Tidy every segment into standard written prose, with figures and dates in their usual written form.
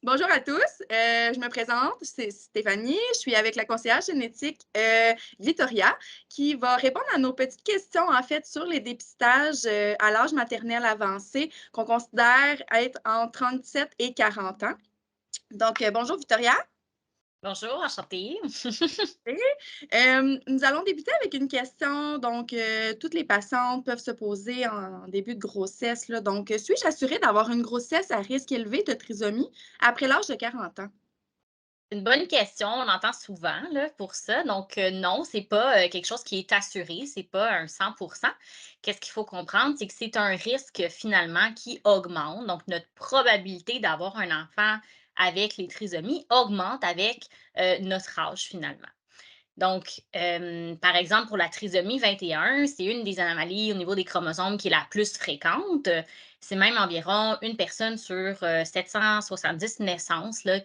Bonjour à tous, je me présente, c'est Stéphanie, je suis avec la conseillère génétique, Victoria, qui va répondre à nos petites questions, en fait, sur les dépistages, à l'âge maternel avancé qu'on considère être entre 37 et 40 ans. Donc, bonjour Victoria. Bonjour, enchantée. Nous allons débuter avec une question, donc, toutes les patientes peuvent se poser en début de grossesse, là. Donc, suis-je assurée d'avoir une grossesse à risque élevé de trisomie après l'âge de 40 ans? Une bonne question, on entend souvent là, pour ça. Donc, non, c'est pas quelque chose qui est assuré, c'est pas un 100%. Qu'est-ce qu'il faut comprendre? C'est que c'est un risque finalement qui augmente. Donc, notre probabilité d'avoir un enfant avec les trisomies augmente avec notre âge finalement. Donc, par exemple, pour la trisomie 21, c'est une des anomalies au niveau des chromosomes qui est la plus fréquente. C'est même environ une personne sur 770 naissances là,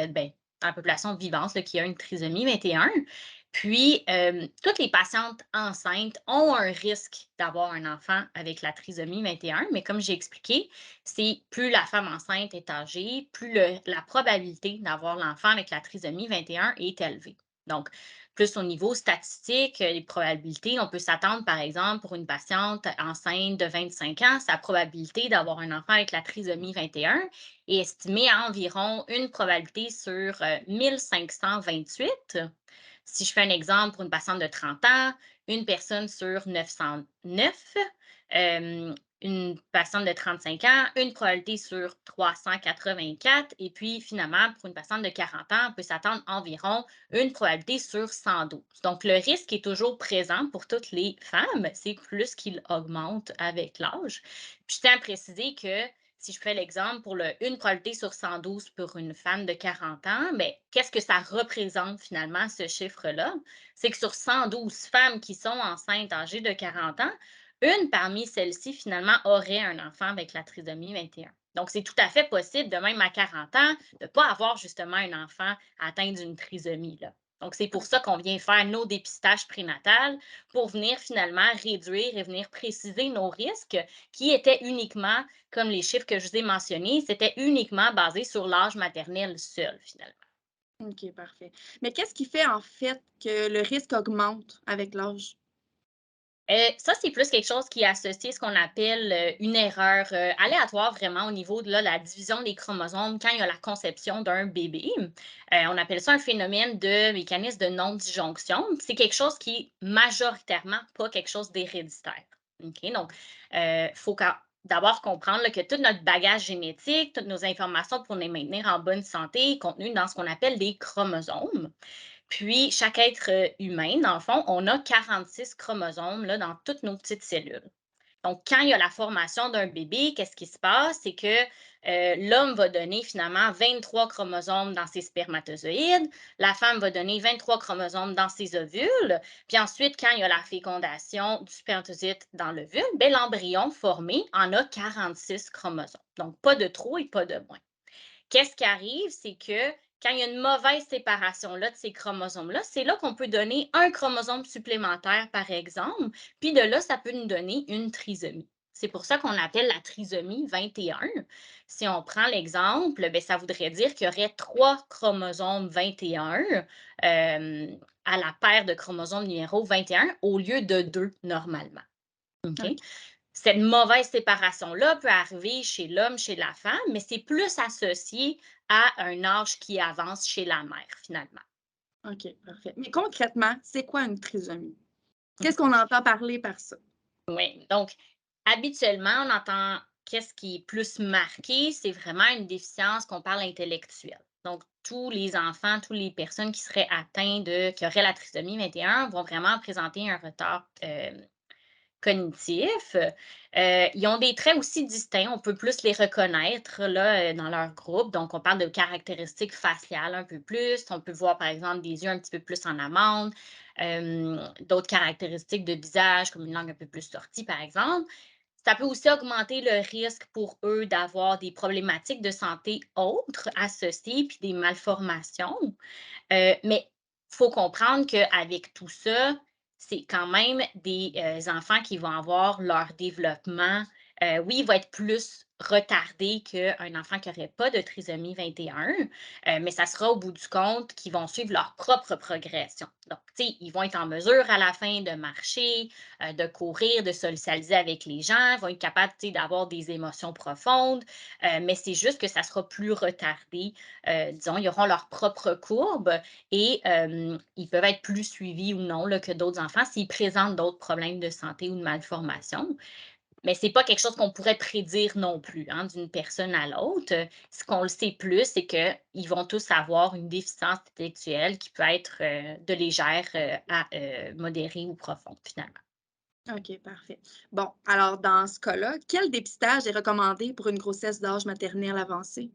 ben, dans la population vivante là, qui a une trisomie 21. Puis, toutes les patientes enceintes ont un risque d'avoir un enfant avec la trisomie 21, mais comme j'ai expliqué, c'est plus la femme enceinte est âgée, plus la probabilité d'avoir l'enfant avec la trisomie 21 est élevée. Donc, plus au niveau statistique, les probabilités, on peut s'attendre, par exemple, pour une patiente enceinte de 25 ans, sa probabilité d'avoir un enfant avec la trisomie 21 est estimée à environ une probabilité sur 1528. Si je fais un exemple pour une patiente de 30 ans, une personne sur 909, euh, une patiente de 35 ans, une probabilité sur 384, et puis finalement, pour une patiente de 40 ans, on peut s'attendre environ une probabilité sur 112. Donc, le risque est toujours présent pour toutes les femmes, c'est plus qu'il augmente avec l'âge. Puis, je tiens à préciser que si je fais l'exemple pour une probabilité sur 112 pour une femme de 40 ans, mais qu'est-ce que ça représente finalement, ce chiffre-là? C'est que sur 112 femmes qui sont enceintes âgées de 40 ans, une parmi celles-ci, finalement, aurait un enfant avec la trisomie 21. Donc, c'est tout à fait possible, de même à 40 ans, de ne pas avoir justement un enfant atteint d'une trisomie, là. Donc, c'est pour ça qu'on vient faire nos dépistages prénatals pour venir finalement réduire et venir préciser nos risques qui étaient uniquement, comme les chiffres que je vous ai mentionnés, c'était uniquement basé sur l'âge maternel seul, finalement. OK, parfait. Mais qu'est-ce qui fait, en fait, que le risque augmente avec l'âge? Ça, c'est plus quelque chose qui est associé à ce qu'on appelle, une erreur, aléatoire vraiment au niveau de là, la division des chromosomes quand il y a la conception d'un bébé. On appelle ça un phénomène de mécanisme de non-disjonction. C'est quelque chose qui est majoritairement pas quelque chose d'héréditaire. OK? Donc, faut d'abord comprendre là, que tout notre bagage génétique, toutes nos informations pour les maintenir en bonne santé, est contenu dans ce qu'on appelle des chromosomes. Puis, chaque être humain, dans le fond, on a 46 chromosomes là, dans toutes nos petites cellules. Donc, quand il y a la formation d'un bébé, qu'est-ce qui se passe? C'est que l'homme va donner finalement 23 chromosomes dans ses spermatozoïdes, la femme va donner 23 chromosomes dans ses ovules, puis ensuite, quand il y a la fécondation du spermatozoïde dans l'ovule, ben, l'embryon formé en a 46 chromosomes. Donc, pas de trop et pas de moins. Qu'est-ce qui arrive? C'est que quand il y a une mauvaise séparation là, de ces chromosomes-là, c'est là qu'on peut donner un chromosome supplémentaire, par exemple, puis de là, ça peut nous donner une trisomie. C'est pour ça qu'on appelle la trisomie 21. Si on prend l'exemple, ben, ça voudrait dire qu'il y aurait trois chromosomes 21 à la paire de chromosomes numéro 21 au lieu de deux normalement. OK? OK. Cette mauvaise séparation-là peut arriver chez l'homme, chez la femme, mais c'est plus associé à un âge qui avance chez la mère, finalement. OK, parfait. Mais concrètement, c'est quoi une trisomie? Qu'est-ce Mhm. qu'on entend parler par ça? Oui, donc habituellement, on entend qu'est-ce qui est plus marqué, c'est vraiment une déficience qu'on parle intellectuelle. Donc, tous les enfants, toutes les personnes qui seraient atteints qui auraient la trisomie 21 vont vraiment présenter un retard cognitifs. Ils ont des traits aussi distincts, on peut plus les reconnaître là, dans leur groupe. Donc, on parle de caractéristiques faciales un peu plus. On peut voir, par exemple, des yeux un petit peu plus en amande, d'autres caractéristiques de visage, comme une langue un peu plus sortie, par exemple. Ça peut aussi augmenter le risque pour eux d'avoir des problématiques de santé autres associées, puis des malformations. Mais il faut comprendre qu'avec tout ça, c'est quand même des enfants qui vont avoir leur développement Oui, il va être plus retardé qu'un enfant qui n'aurait pas de trisomie 21, mais ça sera au bout du compte qu'ils vont suivre leur propre progression. Donc, tu sais, ils vont être en mesure à la fin de marcher, de courir, de socialiser avec les gens, vont être capables, tu sais, d'avoir des émotions profondes, mais c'est juste que ça sera plus retardé. Disons, ils auront leur propre courbe et ils peuvent être plus suivis ou non là, que d'autres enfants s'ils présentent d'autres problèmes de santé ou de malformation. Mais c'est pas quelque chose qu'on pourrait prédire non plus, hein, d'une personne à l'autre. Ce qu'on le sait plus, c'est qu'ils vont tous avoir une déficience intellectuelle qui peut être, de légère, à, modérée ou profonde, finalement. OK, parfait. Bon, alors dans ce cas-là, quel dépistage est recommandé pour une grossesse d'âge maternel avancé?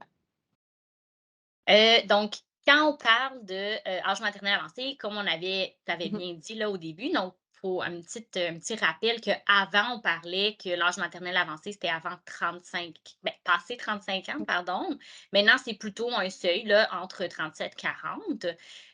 Donc, quand on parle de, âge maternel avancé, comme tu avais Mmh. bien dit là au début, donc faut un petit rappel qu'avant, on parlait que l'âge maternel avancé, c'était avant 35, ben, passé 35 ans, pardon. Maintenant, c'est plutôt un seuil là, entre 37 40.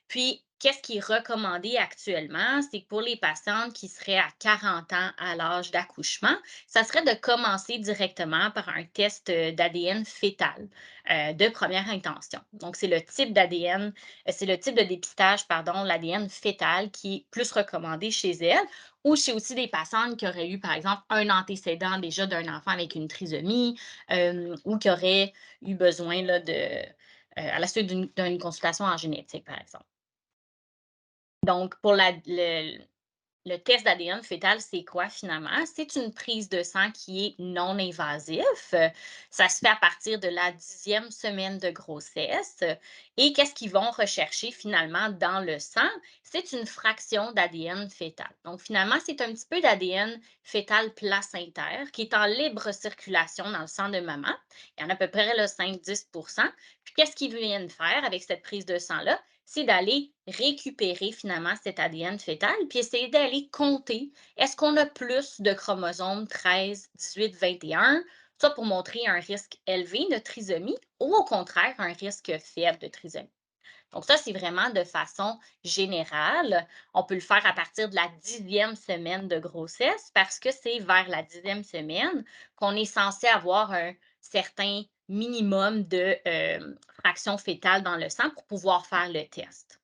Puis, qu'est-ce qui est recommandé actuellement? C'est que pour les patientes qui seraient à 40 ans à l'âge d'accouchement, ça serait de commencer directement par un test d'ADN fœtal de première intention. Donc, c'est le type de dépistage, pardon, l'ADN fœtal qui est plus recommandé chez elle ou chez aussi des patientes qui auraient eu, par exemple, un antécédent déjà d'un enfant avec une trisomie ou qui auraient eu besoin là, à la suite d'une consultation en génétique, par exemple. Donc, pour le test d'ADN fœtal, c'est quoi finalement? C'est une prise de sang qui est non invasif. Ça se fait à partir de la 10e semaine de grossesse. Et qu'est-ce qu'ils vont rechercher finalement dans le sang? C'est une fraction d'ADN fœtal. Donc finalement, c'est un petit peu d'ADN fœtal placentaire qui est en libre circulation dans le sang de maman. Il y en a à peu près le 5-10. Puis qu'est-ce qu'ils viennent faire avec cette prise de sang-là? C'est d'aller récupérer finalement cet ADN fœtal, puis essayer d'aller compter, est-ce qu'on a plus de chromosomes 13, 18, 21, ça pour montrer un risque élevé de trisomie ou au contraire un risque faible de trisomie. Donc ça, c'est vraiment de façon générale. On peut le faire à partir de la 10e semaine de grossesse parce que c'est vers la 10e semaine qu'on est censé avoir un certain minimum de fraction fétale dans le sang pour pouvoir faire le test.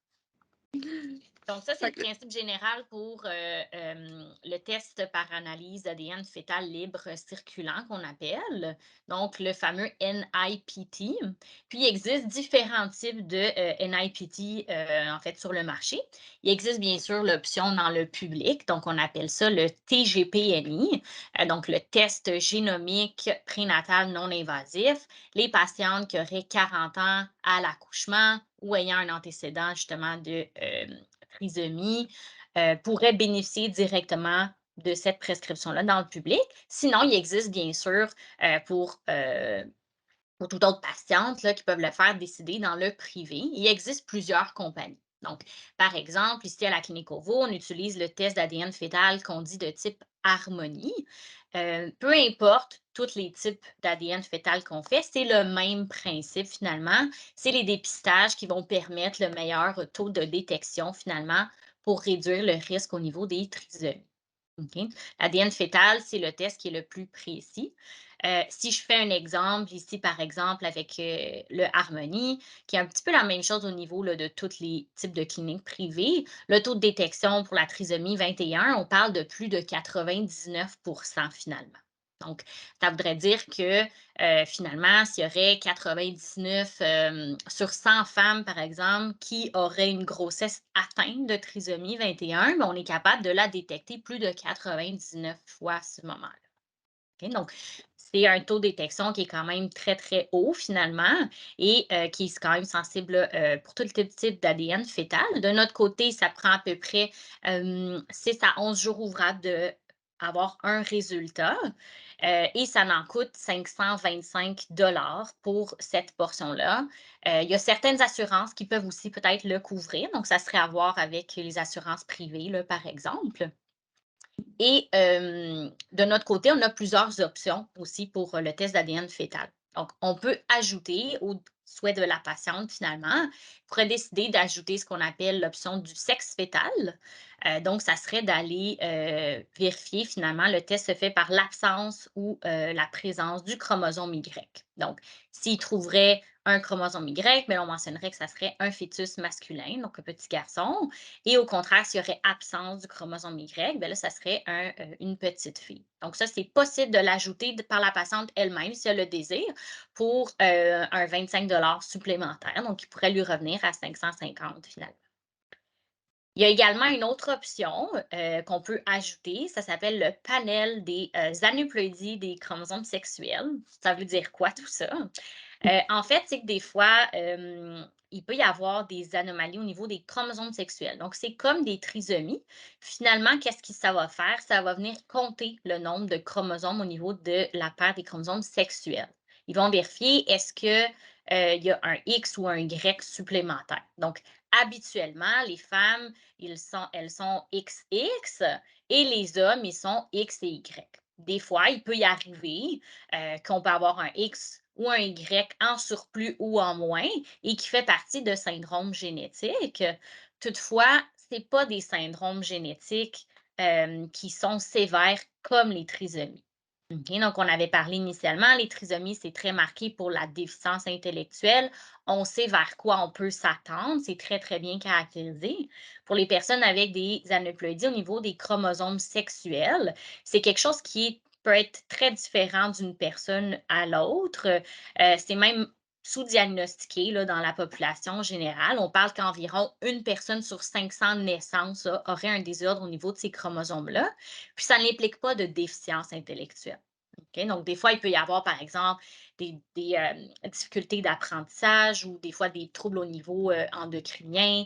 Donc ça, c'est le Fait que principe général pour, le test par analyse ADN fœtal libre circulant qu'on appelle, donc le fameux NIPT. Puis il existe différents types de, NIPT, en fait, sur le marché. Il existe bien sûr l'option dans le public, donc on appelle ça le TGPNI, donc le test génomique prénatal non invasif. Les patientes qui auraient 40 ans à l'accouchement ou ayant un antécédent justement de, trisomie, pourraient bénéficier directement de cette prescription-là dans le public. Sinon, il existe bien sûr pour toute autre patiente là, qui peuvent le faire décider dans le privé. Il existe plusieurs compagnies. Donc, par exemple, ici à la Clinique OVO, on utilise le test d'ADN fœtal qu'on dit de type Harmonie. Peu importe tous les types d'ADN fœtal qu'on fait, c'est le même principe finalement. C'est les dépistages qui vont permettre le meilleur taux de détection finalement pour réduire le risque au niveau des trisomies. OK? L'ADN fœtal, c'est le test qui est le plus précis. Si je fais un exemple ici, par exemple, avec le Harmonie, qui est un petit peu la même chose au niveau là, de tous les types de cliniques privées, le taux de détection pour la trisomie 21, on parle de plus de 99 finalement. Donc, ça voudrait dire que finalement, s'il y aurait 99 sur 100 femmes, par exemple, qui auraient une grossesse atteinte de trisomie 21, ben, on est capable de la détecter plus de 99 fois à ce moment-là. OK? Donc, c'est un taux de détection qui est quand même très, très haut finalement et qui est quand même sensible pour tout le type d'ADN fœtal. De notre côté, ça prend à peu près 6 à 11 jours ouvrables d'avoir un résultat et ça en coûte 525 pour cette portion-là. Il y a certaines assurances qui peuvent aussi peut-être le couvrir, donc ça serait à voir avec les assurances privées, là, par exemple. Et de notre côté, on a plusieurs options aussi pour le test d'ADN fœtal. Donc, on peut ajouter au souhait de la patiente, finalement, on pourrait décider d'ajouter ce qu'on appelle l'option du sexe fœtal. Donc, ça serait d'aller vérifier, finalement, le test se fait par l'absence ou la présence du chromosome Y. Donc, s'il trouverait un chromosome Y, bien, on mentionnerait que ça serait un fœtus masculin, donc un petit garçon. Et au contraire, s'il y aurait absence du chromosome Y, bien là, ça serait une petite fille. Donc, ça, c'est possible de l'ajouter par la patiente elle-même, si elle le désire, pour un 25 supplémentaire. Donc, il pourrait lui revenir à 550 finalement. Il y a également une autre option qu'on peut ajouter. Ça s'appelle le panel des aneuploïdies des chromosomes sexuels. Ça veut dire quoi tout ça? En fait, c'est que des fois, il peut y avoir des anomalies au niveau des chromosomes sexuels. Donc, c'est comme des trisomies. Finalement, qu'est-ce que ça va faire? Ça va venir compter le nombre de chromosomes au niveau de la paire des chromosomes sexuels. Ils vont vérifier est-ce que il y a un X ou un Y supplémentaire. Donc, habituellement, les femmes, elles sont XX et les hommes, ils sont X et Y. Des fois, il peut y arriver qu'on peut avoir un X ou un Y en surplus ou en moins et qui fait partie de syndromes génétiques. Toutefois, ce n'est pas des syndromes génétiques qui sont sévères comme les trisomies. OK, donc, on avait parlé initialement, les trisomies, c'est très marqué pour la déficience intellectuelle. On sait vers quoi on peut s'attendre. C'est très, très bien caractérisé. Pour les personnes avec des aneuploïdies au niveau des chromosomes sexuels, c'est quelque chose qui peut être très différent d'une personne à l'autre. C'est même sous-diagnostiqué là, dans la population générale. On parle qu'environ une personne sur 500 naissances là, aurait un désordre au niveau de ces chromosomes-là. Puis ça n'implique pas de déficience intellectuelle. OK? Donc, des fois, il peut y avoir, par exemple, des difficultés d'apprentissage ou des fois des troubles au niveau endocrinien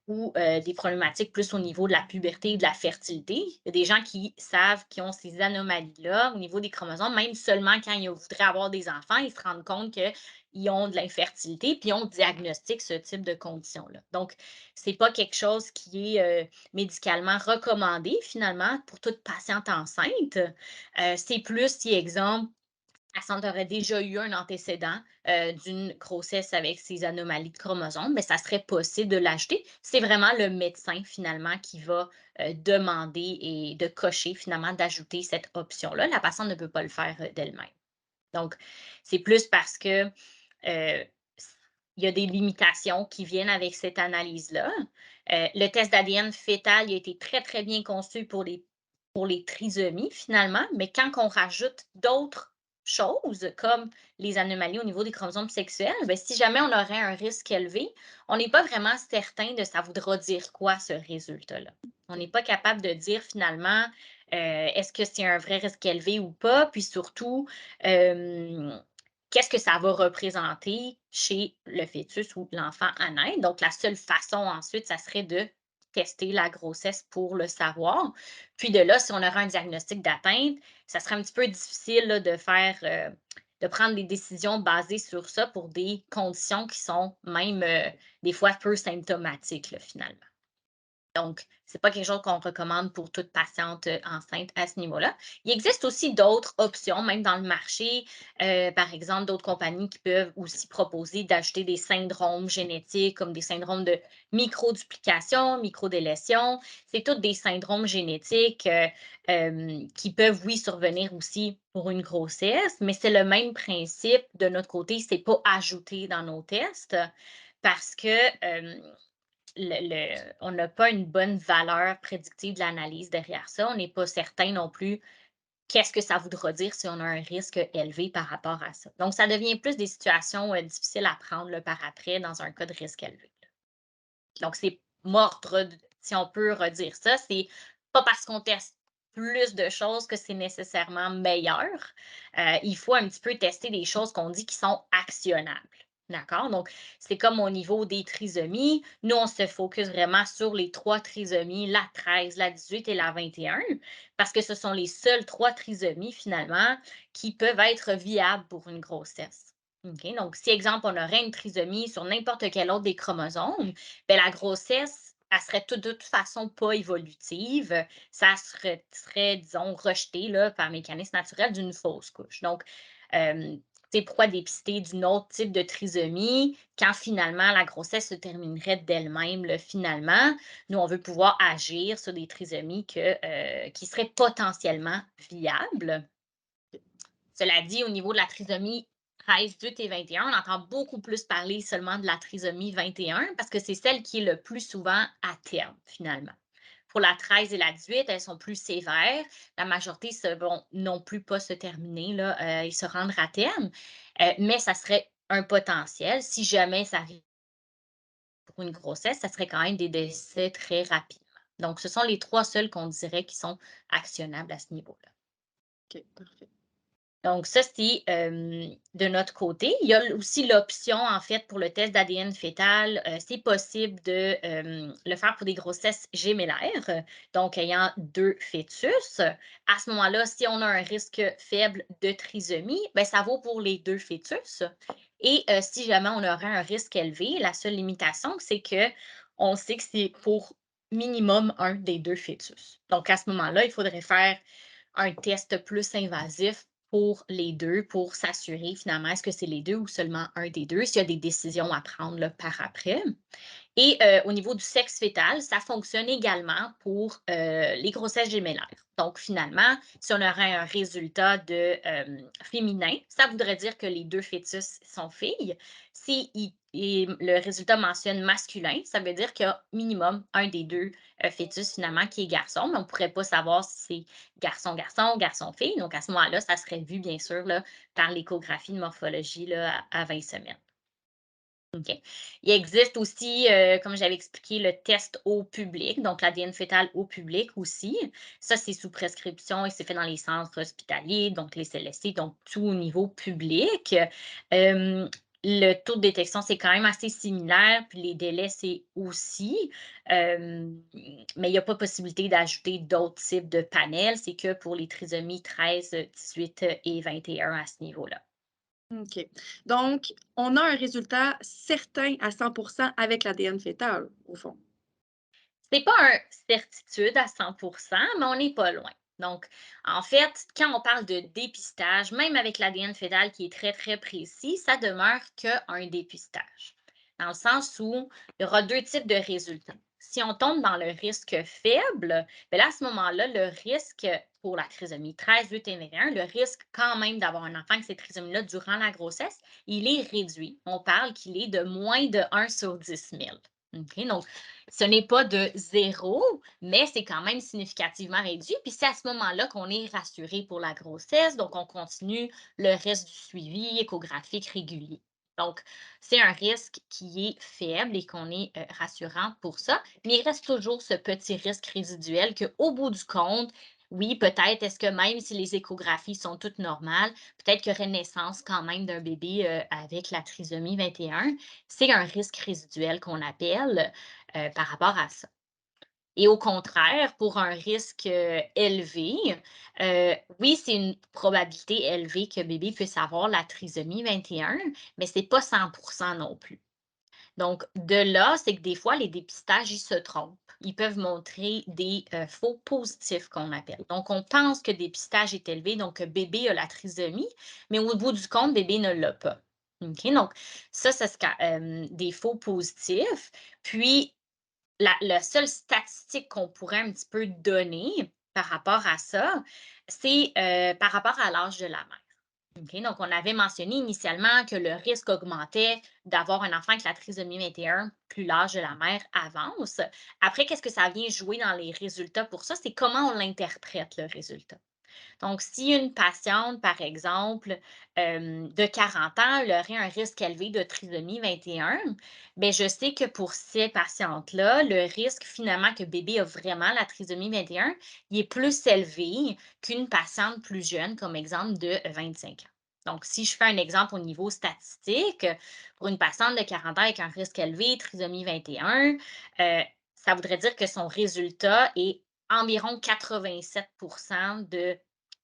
ou des problématiques plus au niveau de la puberté et de la fertilité. Il y a des gens qui savent qu'ils ont ces anomalies-là au niveau des chromosomes, même seulement quand ils voudraient avoir des enfants, ils se rendent compte qu'ils ont de l'infertilité, puis on diagnostique ce type de condition-là. Donc, ce n'est pas quelque chose qui est médicalement recommandé, finalement, pour toute patiente enceinte. C'est plus si, exemple, la patiente aurait déjà eu un antécédent d'une grossesse avec ces anomalies de chromosomes, mais ça serait possible de l'ajouter. C'est vraiment le médecin, finalement, qui va demander et de cocher, finalement, d'ajouter cette option-là. La patiente ne peut pas le faire d'elle-même. Donc, c'est plus parce que euh, il y a des limitations qui viennent avec cette analyse-là. Le test d'ADN fœtal il a été très, très bien conçu pour les trisomies, finalement, mais quand on rajoute d'autres choses, comme les anomalies au niveau des chromosomes sexuels, bien, si jamais on aurait un risque élevé, on n'est pas vraiment certain de ça voudra dire quoi, ce résultat-là. On n'est pas capable de dire finalement est-ce que c'est un vrai risque élevé ou pas, puis surtout, qu'est-ce que ça va représenter chez le fœtus ou l'enfant à naître. Donc, la seule façon ensuite, ça serait de tester la grossesse pour le savoir. Puis de là, si on aurait un diagnostic d'atteinte, ça serait un petit peu difficile là, de prendre des décisions basées sur ça pour des conditions qui sont même des fois peu symptomatiques, là, finalement. Donc, c'est pas quelque chose qu'on recommande pour toute patiente enceinte à ce niveau-là. Il existe aussi d'autres options, même dans le marché. Par exemple, d'autres compagnies qui peuvent aussi proposer d'ajouter des syndromes génétiques comme des syndromes de microduplication, microdélétion. C'est tous des syndromes génétiques qui peuvent, oui, survenir aussi pour une grossesse, mais c'est le même principe de notre côté, c'est pas ajouté dans nos tests parce que on n'a pas une bonne valeur prédictive de l'analyse derrière ça. On n'est pas certain non plus qu'est-ce que ça voudra dire si on a un risque élevé par rapport à ça. Donc, ça devient plus des situations difficiles à prendre là, par après dans un cas de risque élevé. Donc, c'est mordre, si on peut redire ça, c'est pas parce qu'on teste plus de choses que c'est nécessairement meilleur. Il faut un petit peu tester des choses qu'on dit qui sont actionnables. D'accord? Donc, c'est comme au niveau des trisomies. Nous, on se focus vraiment sur les 3 trisomies, la 13, la 18 et la 21, parce que ce sont les seules 3 trisomies, finalement, qui peuvent être viables pour une grossesse. OK? Donc, si, exemple, on aurait une trisomie sur n'importe quel autre des chromosomes, bien, la grossesse, elle serait de toute façon pas évolutive. Ça serait disons, rejeté là, par mécanisme naturel d'une fausse couche. Donc, C'est pourquoi dépister d'une autre type de trisomie quand finalement la grossesse se terminerait d'elle-même, là, finalement. Nous, on veut pouvoir agir sur des trisomies qui seraient potentiellement viables. Cela dit, au niveau de la trisomie 13, 18 et 21, on entend beaucoup plus parler seulement de la trisomie 21 parce que c'est celle qui est le plus souvent à terme, finalement. Pour la 13 et la 18, elles sont plus sévères. La majorité ne vont non plus pas se terminer là, et se rendre à terme, mais ça serait un potentiel. Si jamais ça arrive pour une grossesse, ça serait quand même des décès très rapides. Donc, ce sont les 3 seuls qu'on dirait qui sont actionnables à ce niveau-là. OK, parfait. Donc ça, c'est, de notre côté. Il y a aussi l'option, en fait, pour le test d'ADN fœtal, c'est possible de, le faire pour des grossesses gémellaires, donc ayant 2 fœtus. À ce moment-là, si on a un risque faible de trisomie, ben ça vaut pour les 2 fœtus et si jamais on aurait un risque élevé, la seule limitation, c'est qu'on sait que c'est pour minimum un des 2 fœtus. Donc à ce moment-là, il faudrait faire un test plus invasif pour les 2 pour s'assurer finalement est-ce que c'est les 2 ou seulement un des 2 s'il y a des décisions à prendre là, par après. Et au niveau du sexe fœtal, ça fonctionne également pour, les grossesses gémellaires. Donc finalement, si on aurait un résultat de, féminin, ça voudrait dire que les 2 fœtus sont filles. Si et le résultat mentionne masculin, ça veut dire qu'il y a minimum un des 2 fœtus finalement qui est garçon, mais on ne pourrait pas savoir si c'est garçon-garçon, garçon-fille. Donc à ce moment-là, ça serait vu bien sûr là, par l'échographie de morphologie là, à 20 semaines. OK. Il existe aussi, comme j'avais expliqué, le test au public, donc l'ADN fœtal au public aussi. Ça, c'est sous prescription et c'est fait dans les centres hospitaliers, donc les CLSC, donc tout au niveau public. Hem, le taux de détection, c'est quand même assez similaire, puis les délais, c'est aussi. Mais il n'y a pas possibilité d'ajouter d'autres types de panels. C'est que pour les trisomies 13, 18 et 21 à ce niveau-là. OK. Donc, on a un résultat certain à 100 avec l'ADN fœtal, au fond. C'est pas un certitude à 100 mais on n'est pas loin. Donc, en fait, quand on parle de dépistage, même avec l'ADN fœtal qui est très, très précis, ça demeure qu'un dépistage. Dans le sens où il y aura 2 types de résultats. Si on tombe dans le risque faible, bien là, à ce moment-là, le risque pour la trisomie 13, 8 et 21, le risque quand même d'avoir un enfant avec cette trisomie-là durant la grossesse, il est réduit. On parle qu'il est de moins de 1 sur 10 000. OK? Donc, ce n'est pas de zéro, mais c'est quand même significativement réduit. Puis c'est à ce moment-là qu'on est rassuré pour la grossesse, donc on continue le reste du suivi échographique régulier. Donc, c'est un risque qui est faible et qu'on est rassurant pour ça, mais il reste toujours ce petit risque résiduel qu'au bout du compte, oui, peut-être, est-ce que même si les échographies sont toutes normales, peut-être qu'il y aurait naissance quand même d'un bébé avec la trisomie 21. C'est un risque résiduel qu'on appelle par rapport à ça. Et au contraire, pour un risque, élevé, oui, c'est une probabilité élevée que bébé puisse avoir la trisomie 21, mais c'est pas 100 non plus. Donc de là, c'est que des fois, les dépistages, ils se trompent. Ils peuvent montrer des, faux positifs qu'on appelle. Donc on pense que le dépistage est élevé, donc que bébé a la trisomie, mais au bout du compte, bébé ne l'a pas. OK? Donc ça c'est des faux positifs. Puis la seule statistique qu'on pourrait un petit peu donner par rapport à ça, c'est, par rapport à l'âge de la mère. OK? Donc, on avait mentionné initialement que le risque augmentait d'avoir un enfant avec la trisomie 21 plus l'âge de la mère avance. Après, qu'est-ce que ça vient jouer dans les résultats pour ça? C'est comment on l'interprète, le résultat. Donc, si une patiente, par exemple, de 40 ans, elle aurait un risque élevé de trisomie 21, bien, je sais que pour ces patientes-là, le risque finalement que bébé a vraiment la trisomie 21, il est plus élevé qu'une patiente plus jeune, comme exemple de 25 ans. Donc, si je fais un exemple au niveau statistique, pour une patiente de 40 ans avec un risque élevé, trisomie 21, ça voudrait dire que son résultat est environ 87 de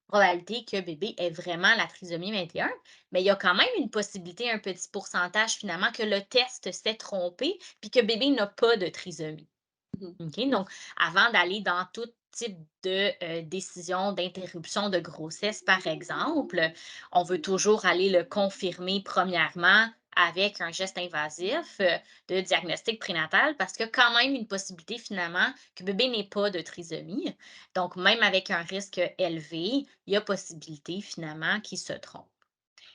probabilité que bébé ait vraiment la trisomie 21, mais il y a quand même une possibilité, un petit pourcentage finalement, que le test s'est trompé puis que bébé n'a pas de trisomie. Mmh. OK? Donc, avant d'aller dans toutes type de décision d'interruption de grossesse, par exemple, on veut toujours aller le confirmer premièrement avec un geste invasif de diagnostic prénatal parce qu'il y a quand même une possibilité finalement que bébé n'ait pas de trisomie. Donc, même avec un risque élevé, il y a possibilité finalement qu'il se trompe.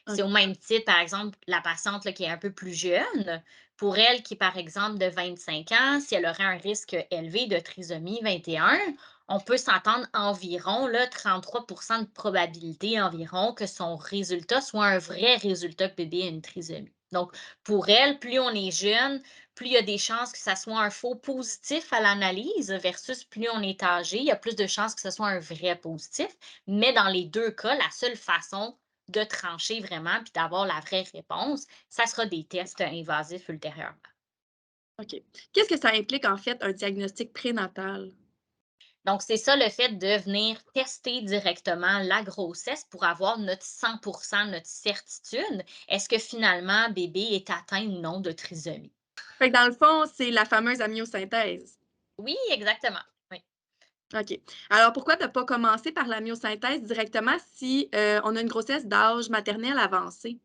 C'est au OK. même titre, par exemple, la patiente là, qui est un peu plus jeune, pour elle qui est par exemple de 25 ans, si elle aurait un risque élevé de trisomie 21, on peut s'entendre environ là, 33 de probabilité environ que son résultat soit un vrai résultat que bébé a une trisomie. Donc, pour elle, plus on est jeune, plus il y a des chances que ça soit un faux positif à l'analyse versus plus on est âgé, il y a plus de chances que ce soit un vrai positif. Mais dans les deux cas, la seule façon de trancher vraiment puis d'avoir la vraie réponse, ça sera des tests invasifs ultérieurement. OK. Qu'est-ce que ça implique, en fait, un diagnostic prénatal? Donc, c'est ça le fait de venir tester directement la grossesse pour avoir notre 100 notre certitude. Est-ce que finalement bébé est atteint ou non de trisomie? Fait que dans le fond, c'est la fameuse amniosynthèse. Oui, exactement. Oui. OK. Alors pourquoi ne pas commencer par la myosynthèse directement si, on a une grossesse d'âge maternel avancé?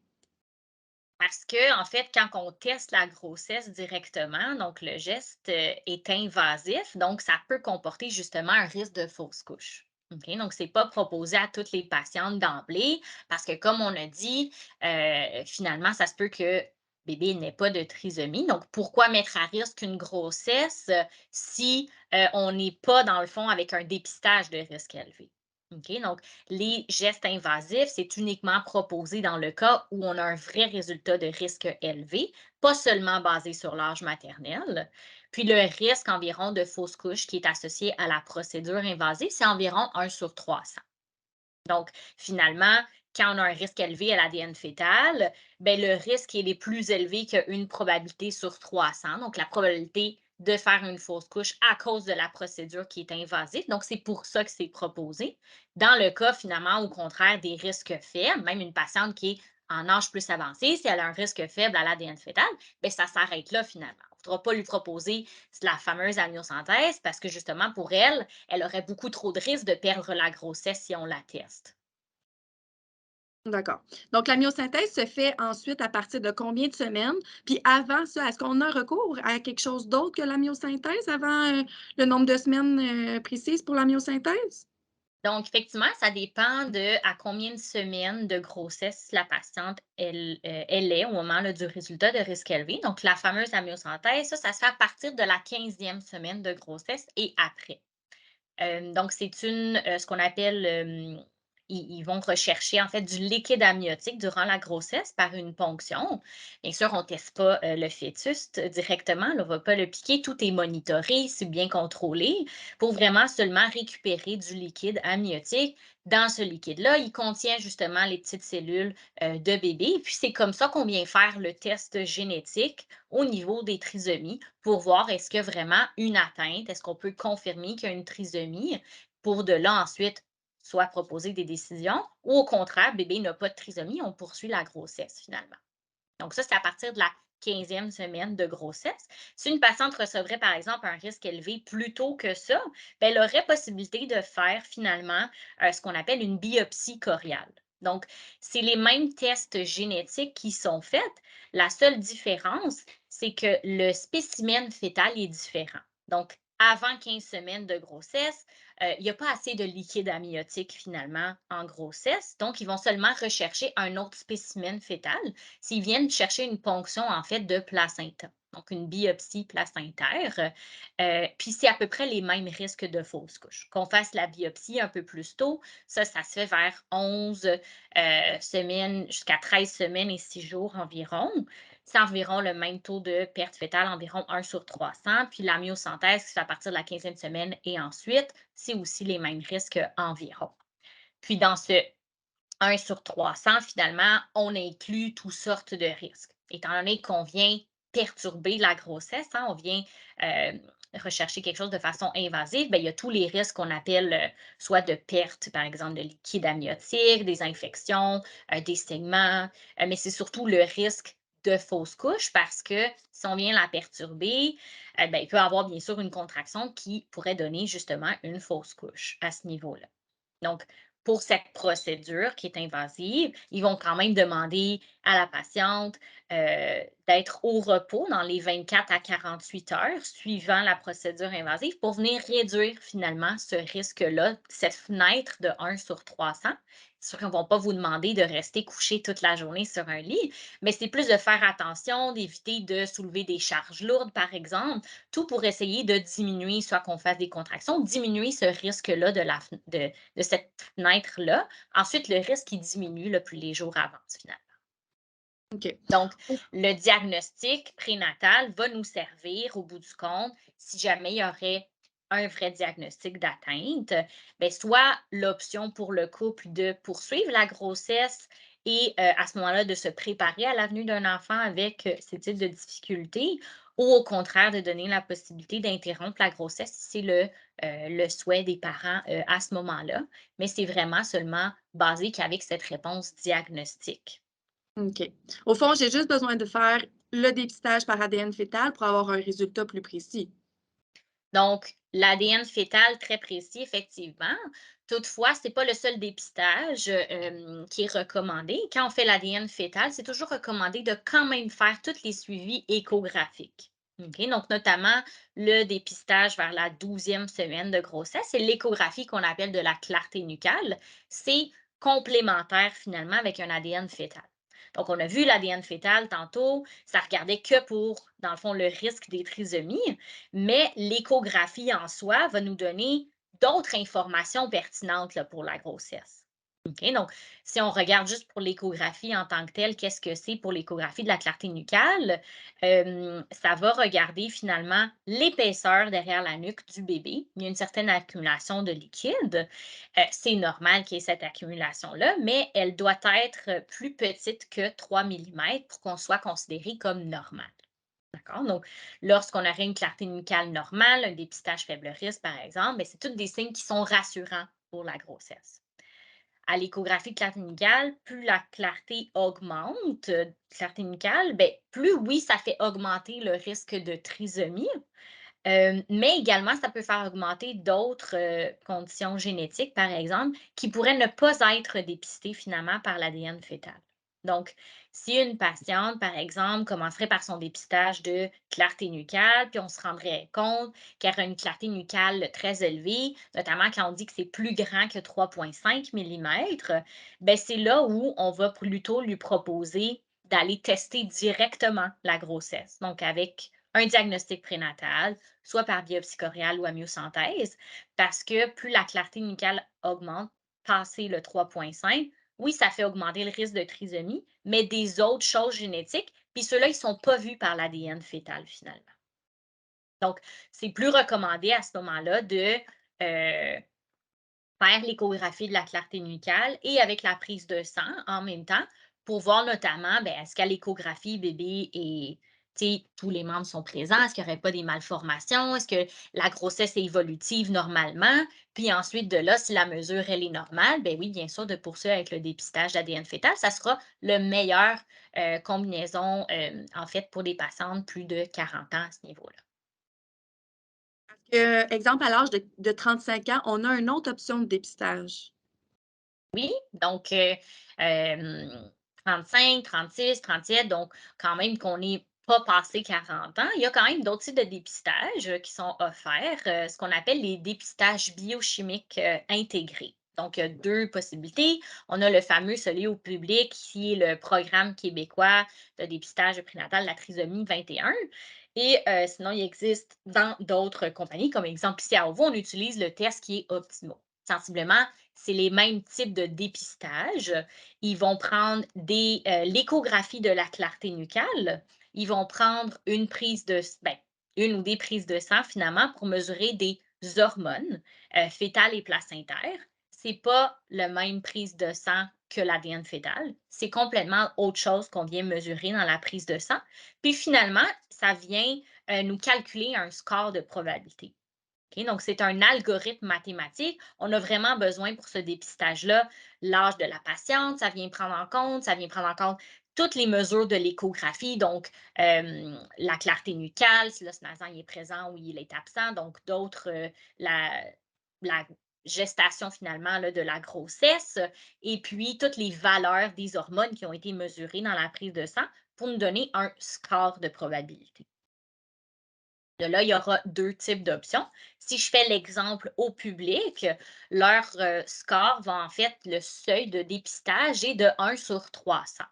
Parce que, en fait, quand on teste la grossesse directement, donc le geste est invasif, donc ça peut comporter justement un risque de fausse couche. OK? Donc, ce n'est pas proposé à toutes les patientes d'emblée parce que, comme on a dit, finalement, ça se peut que bébé n'ait pas de trisomie. Donc, pourquoi mettre à risque une grossesse si on n'est pas, dans le fond, avec un dépistage de risque élevé? OK? Donc, les gestes invasifs, c'est uniquement proposé dans le cas où on a un vrai résultat de risque élevé, pas seulement basé sur l'âge maternel. Puis le risque environ de fausse couche qui est associé à la procédure invasive, c'est environ 1 sur 300. Donc, finalement, quand on a un risque élevé à l'ADN fœtal, ben, le risque il est plus élevé qu'une probabilité sur 300. Donc, la probabilité de faire une fausse couche à cause de la procédure qui est invasive. Donc, c'est pour ça que c'est proposé. Dans le cas, finalement, au contraire, des risques faibles, même une patiente qui est en âge plus avancé, si elle a un risque faible à l'ADN fœtal, ben, ça s'arrête là finalement. On ne faudra pas lui proposer la fameuse amniosynthèse parce que justement, pour elle, elle aurait beaucoup trop de risques de perdre la grossesse si on la teste. D'accord. Donc la myosynthèse se fait ensuite à partir de combien de semaines? Puis avant ça, est-ce qu'on a recours à quelque chose d'autre que la myosynthèse avant, le nombre de semaines, précises pour la myosynthèse? Donc, effectivement, ça dépend de à combien de semaines de grossesse la patiente elle est au moment là, du résultat de risque élevé. Donc, la fameuse amniosynthèse, ça se fait à partir de la 15e semaine de grossesse et après. Donc, c'est ce qu'on appelle, ils vont rechercher en fait du liquide amniotique durant la grossesse par une ponction. Bien sûr, on ne teste pas le fœtus directement, là, on ne va pas le piquer. Tout est monitoré, c'est bien contrôlé pour vraiment seulement récupérer du liquide amniotique. Dans ce liquide-là, il contient justement les petites cellules de bébé. Et puis, c'est comme ça qu'on vient faire le test génétique au niveau des trisomies pour voir est-ce qu'il y a vraiment une atteinte, est-ce qu'on peut confirmer qu'il y a une trisomie pour de là ensuite soit proposer des décisions ou au contraire, bébé n'a pas de trisomie, on poursuit la grossesse finalement. Donc ça, c'est à partir de la 15e semaine de grossesse. Si une patiente recevrait par exemple un risque élevé plus tôt que ça, ben, elle aurait possibilité de faire finalement ce qu'on appelle une biopsie coriale. Donc, c'est les mêmes tests génétiques qui sont faits. La seule différence, c'est que le spécimen fœtal est différent. Donc, avant 15 semaines de grossesse, il n'y a pas assez de liquide amniotique finalement en grossesse. Donc, ils vont seulement rechercher un autre spécimen fœtal s'ils viennent chercher une ponction en fait de placenta. Donc, une biopsie placentaire. Puis, c'est à peu près les mêmes risques de fausse couche. Qu'on fasse la biopsie un peu plus tôt, ça se fait vers 11 semaines jusqu'à 13 semaines et 6 jours environ. C'est environ le même taux de perte fœtale, environ 1 sur 300. Puis la myosynthèse, qui se fait à partir de la 15e semaine et ensuite, c'est aussi les mêmes risques environ. Puis dans ce 1 sur 300, finalement, on inclut toutes sortes de risques. Étant donné qu'on vient perturber la grossesse, hein, on vient euh, rechercher quelque chose de façon invasive, bien, il y a tous les risques qu'on appelle soit de perte, par exemple, de liquide amniotique, des infections, des saignements, mais c'est surtout le risque de fausse couche parce que si on vient la perturber, ben, il peut avoir bien sûr une contraction qui pourrait donner justement une fausse couche à ce niveau-là. Donc, pour cette procédure qui est invasive, ils vont quand même demander à la patiente d'être au repos dans les 24 à 48 heures suivant la procédure invasive pour venir réduire finalement ce risque-là, cette fenêtre de 1 sur 300. C'est sûr qu'ils ne vont pas vous demander de rester couché toute la journée sur un lit, mais c'est plus de faire attention, d'éviter de soulever des charges lourdes, par exemple, tout pour essayer de diminuer, soit qu'on fasse des contractions, diminuer ce risque-là de cette fenêtre-là. Ensuite, le risque, il diminue là, plus les jours avancent finalement. OK. Donc, le diagnostic prénatal va nous servir au bout du compte si jamais il y aurait un vrai diagnostic d'atteinte, bien, soit l'option pour le couple de poursuivre la grossesse et à ce moment-là de se préparer à l'avenue d'un enfant avec ces types de difficultés, ou au contraire de donner la possibilité d'interrompre la grossesse si c'est le souhait des parents à ce moment-là. Mais c'est vraiment seulement basé qu'avec cette réponse diagnostique. OK. Au fond, j'ai juste besoin de faire le dépistage par ADN fœtal pour avoir un résultat plus précis. Donc, l'ADN fœtal très précis, effectivement. Toutefois, ce n'est pas le seul dépistage qui est recommandé. Quand on fait l'ADN fœtal, c'est toujours recommandé de quand même faire tous les suivis échographiques. OK? Donc, notamment le dépistage vers la 12e semaine de grossesse et l'échographie qu'on appelle de la clarté nucale. C'est complémentaire finalement avec un ADN fœtal. Donc, on a vu l'ADN fœtal tantôt, ça regardait que pour, dans le fond, le risque des trisomies, mais l'échographie en soi va nous donner d'autres informations pertinentes là, pour la grossesse. OK? Donc, si on regarde juste pour l'échographie en tant que telle, qu'est-ce que c'est pour l'échographie de la clarté nucale? Ça va regarder finalement l'épaisseur derrière la nuque du bébé. Il y a une certaine accumulation de liquide. C'est normal qu'il y ait cette accumulation-là, mais elle doit être plus petite que 3 millimètres pour qu'on soit considéré comme normal. D'accord? Donc, lorsqu'on aurait une clarté nucale normale, un dépistage faible risque, par exemple, ben, c'est tous des signes qui sont rassurants pour la grossesse. À l'échographie de clarté nucale, plus la clarté augmente, clarté nucale, ben, plus oui, ça fait augmenter le risque de trisomie, mais également, ça peut faire augmenter d'autres conditions génétiques, par exemple, qui pourraient ne pas être dépistées finalement par l'ADN fœtal. Donc, si une patiente, par exemple, commencerait par son dépistage de clarté nucale, puis on se rendrait compte qu'elle a une clarté nucale très élevée, notamment quand on dit que c'est plus grand que 3,5 millimètres, ben c'est là où on va plutôt lui proposer d'aller tester directement la grossesse. Donc, avec un diagnostic prénatal, soit par biopsie choriale ou amyosynthèse, parce que plus la clarté nucale augmente, passé le 3,5, oui, ça fait augmenter le risque de trisomie, mais des autres choses génétiques, puis ceux-là, ils ne sont pas vus par l'ADN fœtal finalement. Donc, c'est plus recommandé à ce moment-là de faire l'échographie de la clarté nucale et avec la prise de sang en même temps pour voir notamment, ben, est-ce qu'à l'échographie, bébé et tous les membres sont présents? Est-ce qu'il n'y aurait pas des malformations? Est-ce que la grossesse est évolutive normalement? Puis ensuite, de là, si la mesure, elle est normale, ben oui, bien sûr, de poursuivre avec le dépistage d'ADN fœtal, ça sera le meilleur combinaison, en fait, pour des patientes plus de 40 ans à ce niveau-là. Exemple, à l'âge de 35 ans, on a une autre option de dépistage. Oui, donc 35, 36, 37, donc quand même qu'on n'ait pas passé 40 ans, il y a quand même d'autres types de dépistages qui sont offerts, ce qu'on appelle les dépistages biochimiques intégrés. Donc, il y a deux possibilités. On a le fameux Celui au public, qui est le programme québécois de dépistage prénatal de la trisomie 21. Et sinon, il existe dans d'autres compagnies, comme exemple ici à Ovo, on utilise le test qui est Optimo. Sensiblement, c'est les mêmes types de dépistage. Ils vont prendre l'échographie de la clarté nucale. Ils vont prendre une ou des prises de sang finalement pour mesurer des hormones fétales et placentaires. C'est pas la même prise de sang que l'ADN fœtal. C'est complètement autre chose qu'on vient mesurer dans la prise de sang. Puis finalement, ça vient nous calculer un score de probabilité. OK? Donc, c'est un algorithme mathématique. On a vraiment besoin pour ce dépistage-là l'âge de la patiente, ça vient prendre en compte toutes les mesures de l'échographie, donc la clarté nucale, si l'os nasal est présent ou il est absent, donc d'autres, la gestation finalement là, de la grossesse, et puis toutes les valeurs des hormones qui ont été mesurées dans la prise de sang pour nous donner un score de probabilité. De là, il y aura deux types d'options. Si je fais l'exemple au public, leur score va en fait, le seuil de dépistage est de 1 sur 300.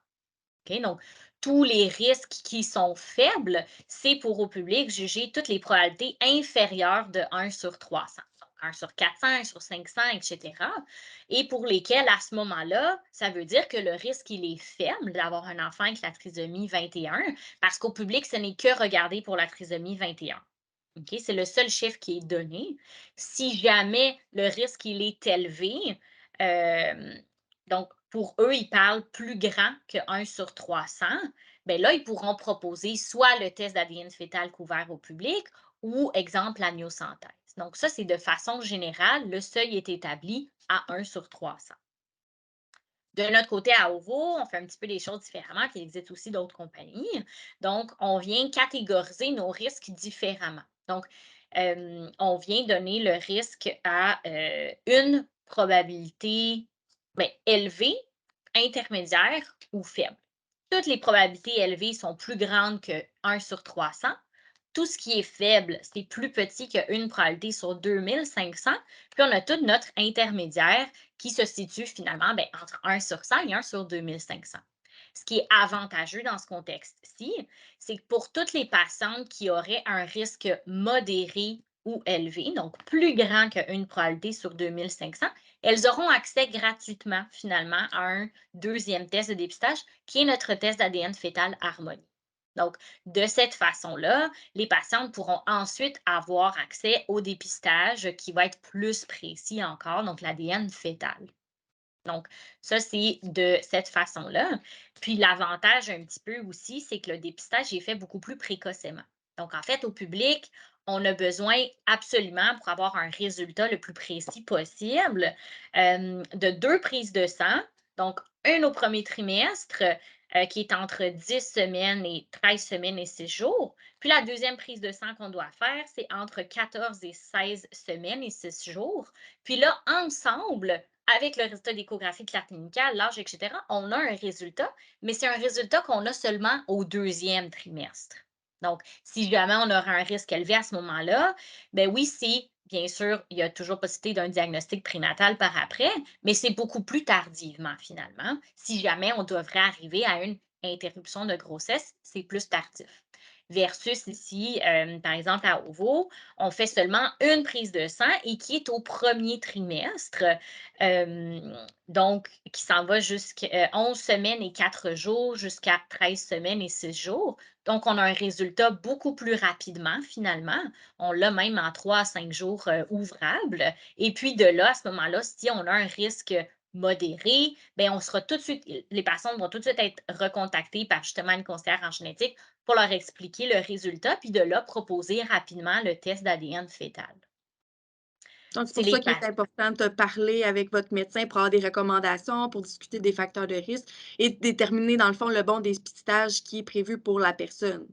OK? Donc, tous les risques qui sont faibles, c'est pour au public juger toutes les probabilités inférieures de 1 sur 300. Donc, 1 sur 400, 1 sur 500, etc. Et pour lesquels, à ce moment-là, ça veut dire que le risque, il est faible d'avoir un enfant avec la trisomie 21, parce qu'au public, ce n'est que regardé pour la trisomie 21. OK? C'est le seul chiffre qui est donné. Si jamais le risque il est élevé, donc pour eux, ils parlent plus grand que 1 sur 300, bien là, ils pourront proposer soit le test d'ADN fœtal couvert au public ou, exemple, l'amniosynthèse. Donc ça, c'est de façon générale, le seuil est établi à 1 sur 300. De notre côté, à OVO, on fait un petit peu les choses différemment, puis il existe aussi d'autres compagnies. Donc, on vient catégoriser nos risques différemment. Donc, on vient donner le risque à une probabilité élevée, intermédiaire ou faible. Toutes les probabilités élevées sont plus grandes que 1 sur 300. Tout ce qui est faible, c'est plus petit qu'une probabilité sur 2500. Puis on a tout notre intermédiaire qui se situe finalement entre 1 sur 100 et 1 sur 2500. Ce qui est avantageux dans ce contexte-ci, c'est que pour toutes les patientes qui auraient un risque modéré ou élevé, donc plus grand qu'une probabilité sur 2500, elles auront accès gratuitement finalement à un deuxième test de dépistage qui est notre test d'ADN fœtal harmonie. Donc, de cette façon-là, les patientes pourront ensuite avoir accès au dépistage qui va être plus précis encore, donc l'ADN fœtal. Donc, ça, c'est de cette façon-là. Puis, l'avantage un petit peu aussi, c'est que le dépistage est fait beaucoup plus précocement. Donc, en fait, au public, on a besoin absolument, pour avoir un résultat le plus précis possible, de 2 prises de sang. Donc, une au premier trimestre, qui est entre 10 semaines et 13 semaines et 6 jours. Puis, la deuxième prise de sang qu'on doit faire, c'est entre 14 et 16 semaines et 6 jours. Puis là, ensemble, avec le résultat d'échographie de clarté nucale, l'âge, etc., on a un résultat, mais c'est un résultat qu'on a seulement au deuxième trimestre. Donc, si jamais on aura un risque élevé à ce moment-là, ben oui, c'est bien sûr, il y a toujours possibilité d'un diagnostic prénatal par après, mais c'est beaucoup plus tardivement finalement. Si jamais on devrait arriver à une interruption de grossesse, c'est plus tardif. Versus ici, par exemple, à OVO, on fait seulement une prise de sang et qui est au premier trimestre, donc qui s'en va jusqu'à 11 semaines et 4 jours jusqu'à 13 semaines et 6 jours. Donc, on a un résultat beaucoup plus rapidement, finalement. On l'a même en 3 à 5 jours ouvrables. Et puis, de là, à ce moment-là, si on a un risque modéré, bien, on sera tout de suite, les patients vont tout de suite être recontactés par justement une conseillère en génétique pour leur expliquer le résultat, puis de là, proposer rapidement le test d'ADN fœtal. Donc, c'est C'est pour les ça qu'il est patients. important de te parler avec votre médecin pour avoir des recommandations, pour discuter des facteurs de risque et déterminer, dans le fond, le bon dépistage qui est prévu pour la personne.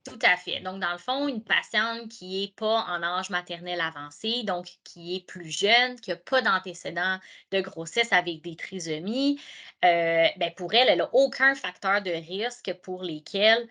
Tout à fait. Donc, dans le fond, une patiente qui n'est pas en âge maternel avancé, donc qui est plus jeune, qui n'a pas d'antécédent de grossesse avec des trisomies, ben pour elle, elle n'a aucun facteur de risque pour lesquels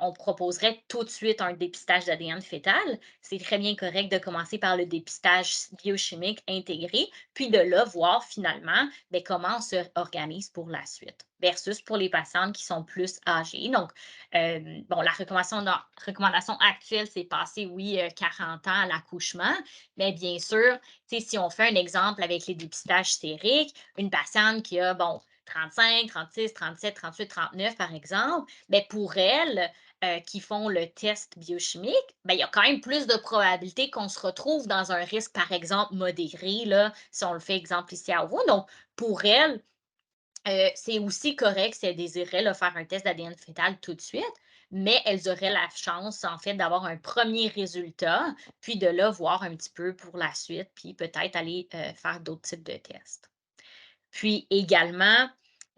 on proposerait tout de suite un dépistage d'ADN fœtal. C'est très bien correct de commencer par le dépistage biochimique intégré, puis de là, voir finalement ben, comment on se organise pour la suite. Versus pour les patientes qui sont plus âgées. Donc, bon, la recommandation actuelle, c'est passer, oui, 40 ans à l'accouchement. Mais bien sûr, si on fait un exemple avec les dépistages sériques, une patiente qui a, bon, 35, 36, 37, 38, 39, par exemple, bien, pour elle, qui font le test biochimique, bien, il y a quand même plus de probabilité qu'on se retrouve dans un risque, par exemple, modéré, là, si on le fait, exemple, ici à OVO. Donc, pour elle, c'est aussi correct si elles désiraient là, faire un test d'ADN fœtal tout de suite, mais elles auraient la chance, en fait, d'avoir un premier résultat, puis de là, voir un petit peu pour la suite, puis peut-être aller faire d'autres types de tests. Puis également,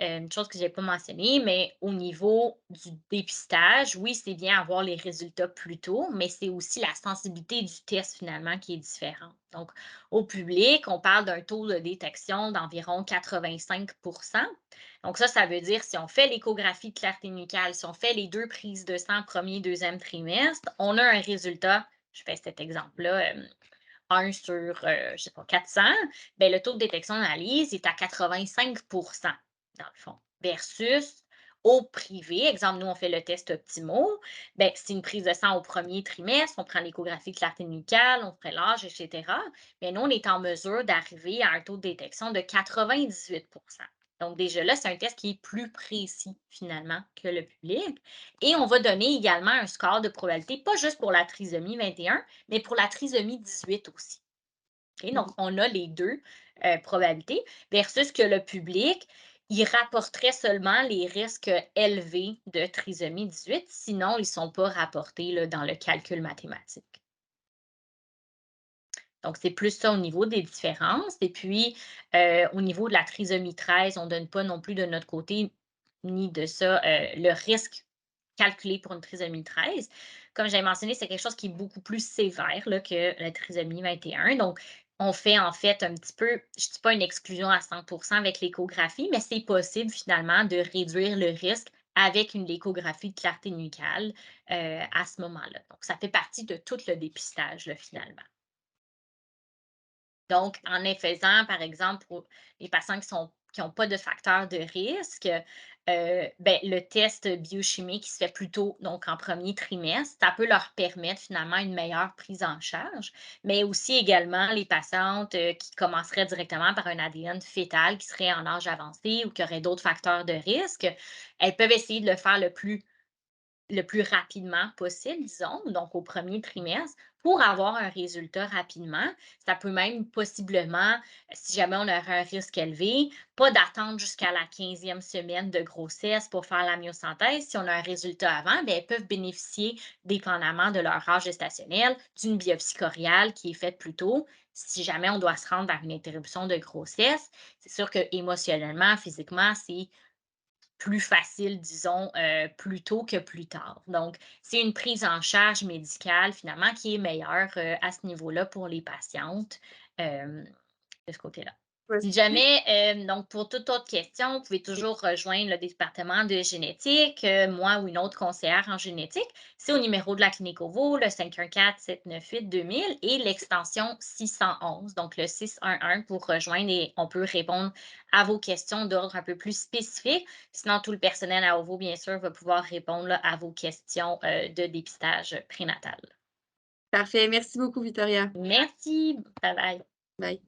une chose que j'ai pas mentionnée, mais au niveau du dépistage, oui, c'est bien avoir les résultats plus tôt, mais c'est aussi la sensibilité du test finalement qui est différente. Donc, au public, on parle d'un taux de détection d'environ 85. Donc ça veut dire si on fait l'échographie de clarté nucale, si on fait les 2 prises de sang premier, deuxième trimestre, on a un résultat, je fais cet exemple-là, 1 sur, je sais pas, 400, ben, le taux de détection d'analyse est à 85 dans le fond, versus au privé, exemple, nous, on fait le test Optimo, ben, c'est une prise de sang au premier trimestre, on prend l'échographie de clarté nucale, on fait l'âge, et cetera. Mais nous, on est en mesure d'arriver à un taux de détection de 98. Donc déjà là, c'est un test qui est plus précis finalement que le public. Et on va donner également un score de probabilité, pas juste pour la trisomie 21, mais pour la trisomie 18 aussi. OK? Donc, Mhm. on a les 2 probabilités versus que le public, il rapporterait seulement les risques élevés de trisomie 18, sinon ils ne sont pas rapportés là, dans le calcul mathématique. Donc, c'est plus ça au niveau des différences. Et puis, au niveau de la trisomie 13, on ne donne pas non plus de notre côté, ni de ça, le risque calculé pour une trisomie 13. Comme j'avais mentionné, c'est quelque chose qui est beaucoup plus sévère là, que la trisomie 21. Donc, on fait en fait un petit peu, je ne dis pas une exclusion à 100 avec l'échographie, mais c'est possible finalement de réduire le risque avec une échographie de clarté nucale à ce moment-là. Donc, ça fait partie de tout le dépistage là, finalement. Donc, en faisant, par exemple, pour les patients qui ont pas de facteur de risque, ben, le test biochimique qui se fait plutôt donc en premier trimestre, ça peut leur permettre finalement une meilleure prise en charge, mais aussi également les patientes, qui commenceraient directement par un ADN fœtal qui serait en âge avancé ou qui auraient d'autres facteurs de risque, elles peuvent essayer de le faire le plus rapidement possible, disons, donc au premier trimestre, pour avoir un résultat rapidement. Ça peut même possiblement, si jamais on aurait un risque élevé, pas d'attendre jusqu'à la 15e semaine de grossesse pour faire la myosynthèse. Si on a un résultat avant, bien, elles peuvent bénéficier, dépendamment de leur âge gestationnel, d'une biopsie coriale qui est faite plus tôt. Si jamais on doit se rendre vers une interruption de grossesse, c'est sûr que émotionnellement, physiquement, c'est plus facile, disons, plus tôt que plus tard. Donc, c'est une prise en charge médicale finalement qui est meilleure, à ce niveau-là pour les patientes, hem, de ce côté-là. Si Voici. jamais, donc pour toute autre question, vous pouvez toujours rejoindre le département de génétique, moi ou une autre conseillère en génétique. C'est au numéro de la clinique OVO, le 514-798-2000 et l'extension 611, donc le 611 pour rejoindre et on peut répondre à vos questions d'ordre un peu plus spécifique. Sinon, tout le personnel à OVO, bien sûr, va pouvoir répondre là, à vos questions de dépistage prénatal. Parfait. Merci beaucoup, Victoria. Merci, bye bye. Bye.